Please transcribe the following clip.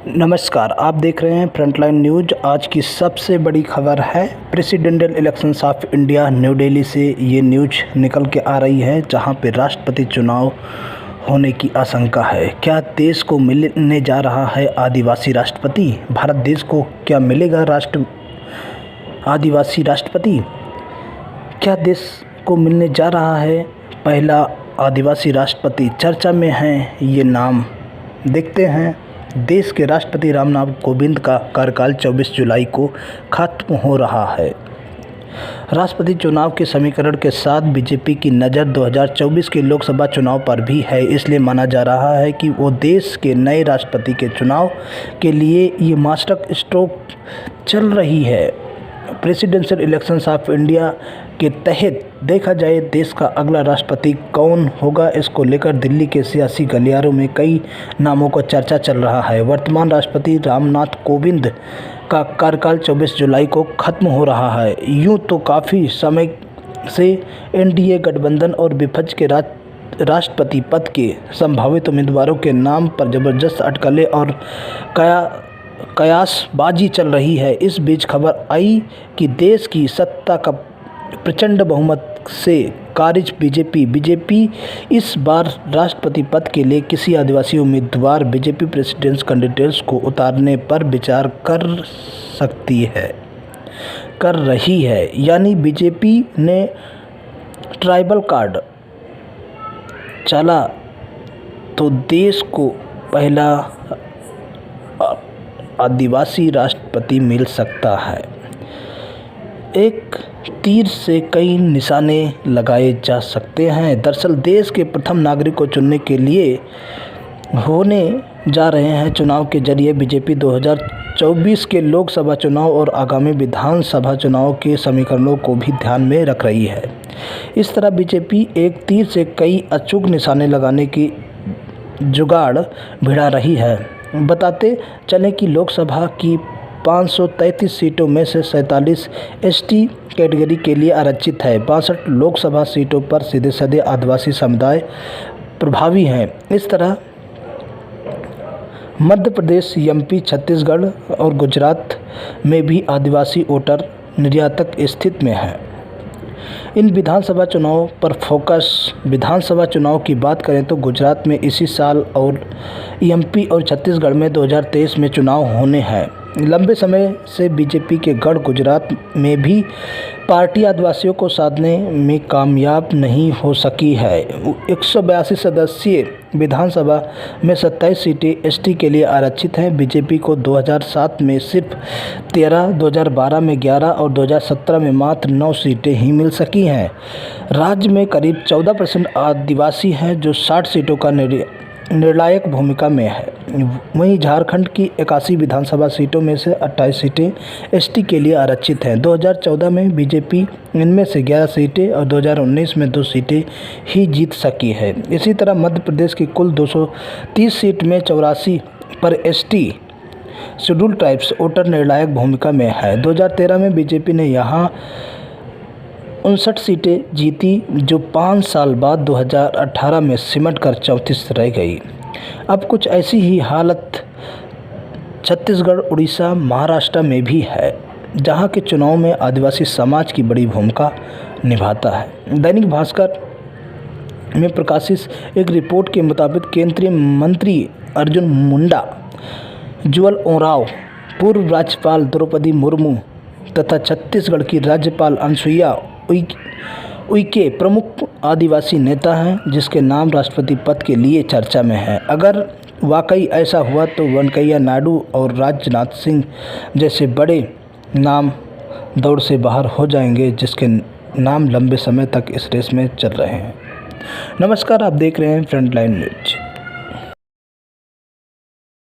नमस्कार, आप देख रहे हैं फ्रंटलाइन न्यूज। आज की सबसे बड़ी खबर है presidential elections of India. New Delhi से ये न्यूज निकल के आ रही है, जहां पे राष्ट्रपति चुनाव होने की आशंका है। क्या देश को मिलने जा रहा है आदिवासी राष्ट्रपति? भारत देश को क्या मिलेगा आदिवासी राष्ट्रपति? क्या देश को मिलने जा रहा है पहला आदिवासी राष्ट्रपति? चर्चा में है ये नाम। देखते हैं। देश के राष्ट्रपति रामनाथ कोविंद का कार्यकाल 24 जुलाई को खत्म हो रहा है। राष्ट्रपति चुनाव के समीकरण के साथ बीजेपी की नज़र 2024 के लोकसभा चुनाव पर भी है। इसलिए माना जा रहा है कि वो देश के नए राष्ट्रपति के चुनाव के लिए ये मास्टर स्ट्रोक चल रही है। प्रेसिडेंशियल इलेक्शंस ऑफ इंडिया के तहत देखा जाए देश का अगला राष्ट्रपति कौन होगा, इसको लेकर दिल्ली के सियासी गलियारों में कई नामों का चर्चा चल रहा है। वर्तमान राष्ट्रपति रामनाथ कोविंद का कार्यकाल 24 जुलाई को खत्म हो रहा है। यूं तो काफ़ी समय से एनडीए गठबंधन और विपक्ष के राष्ट्रपति पद के संभावित उम्मीदवारों के नाम पर ज़बरदस्त अटकलें और कयासबाजी चल रही है। इस बीच खबर आई कि देश की सत्ता का प्रचंड बहुमत से खारिज बीजेपी इस बार राष्ट्रपति पद के लिए किसी आदिवासी उम्मीदवार बीजेपी प्रेसिडेंट कैंडिडेट्स को उतारने पर विचार कर रही है। यानी बीजेपी ने ट्राइबल कार्ड चला तो देश को पहला आदिवासी राष्ट्रपति मिल सकता है। एक तीर से कई निशाने लगाए जा सकते हैं। दरअसल देश के प्रथम नागरिक को चुनने के लिए होने जा रहे हैं चुनाव के जरिए बीजेपी 2024 के लोकसभा चुनाव और आगामी विधानसभा चुनाव के समीकरणों को भी ध्यान में रख रही है। इस तरह बीजेपी एक तीर से कई अचूक निशाने लगाने की जुगाड़ भिड़ा रही है। बताते चलें कि लोकसभा की 533 सीटों में से 47 एसटी कैटेगरी के लिए आरक्षित है। 62 लोकसभा सीटों पर सीधे आदिवासी समुदाय प्रभावी हैं। इस तरह मध्य प्रदेश, एमपी, छत्तीसगढ़ और गुजरात में भी आदिवासी वोटर निर्णायक स्थिति में हैं। इन विधानसभा चुनाव पर फोकस। विधानसभा चुनाव की बात करें तो गुजरात में इसी साल और एमपी और छत्तीसगढ़ में 2023 में चुनाव होने हैं। लंबे समय से बीजेपी के गढ़ गुजरात में भी पार्टी आदिवासियों को साधने में कामयाब नहीं हो सकी है। 182 सदस्यीय विधानसभा में 27 सीटें एसटी के लिए आरक्षित हैं। बीजेपी को 2007 में सिर्फ 13, 2012 में 11 और 2017 में मात्र 9 सीटें ही मिल सकी हैं। राज्य में करीब 14% आदिवासी हैं, जो 60 सीटों का निर्णायक भूमिका में है। वहीं झारखंड की 81 विधानसभा सीटों में से 28 सीटें एसटी के लिए आरक्षित हैं। 2014 में बीजेपी इनमें से 11 सीटें और 2019 में 2 सीटें ही जीत सकी है। इसी तरह मध्य प्रदेश की कुल 230 सीट में 84 पर एसटी शेड्यूल ट्राइब्स वोटर निर्णायक भूमिका में है। 2013 में बीजेपी ने यहाँ 59 सीटें जीती, जो 5 साल बाद 2018 में सिमट कर 34 रह गई। अब कुछ ऐसी ही हालत छत्तीसगढ़, उड़ीसा, महाराष्ट्र में भी है, जहां के चुनाव में आदिवासी समाज की बड़ी भूमिका निभाता है। दैनिक भास्कर में प्रकाशित एक रिपोर्ट के मुताबिक केंद्रीय मंत्री अर्जुन मुंडा, जुएल ओरांव, पूर्व राज्यपाल द्रौपदी मुर्मू तथा छत्तीसगढ़ की राज्यपाल अनुसुईया उइके प्रमुख आदिवासी नेता हैं, जिसके नाम राष्ट्रपति पद के लिए चर्चा में है। अगर वाकई ऐसा हुआ तो वेंकैया नायडू और राजनाथ सिंह जैसे बड़े नाम दौड़ से बाहर हो जाएंगे, जिसके नाम लंबे समय तक इस रेस में चल रहे हैं। नमस्कार, आप देख रहे हैं फ्रंटलाइन न्यूज।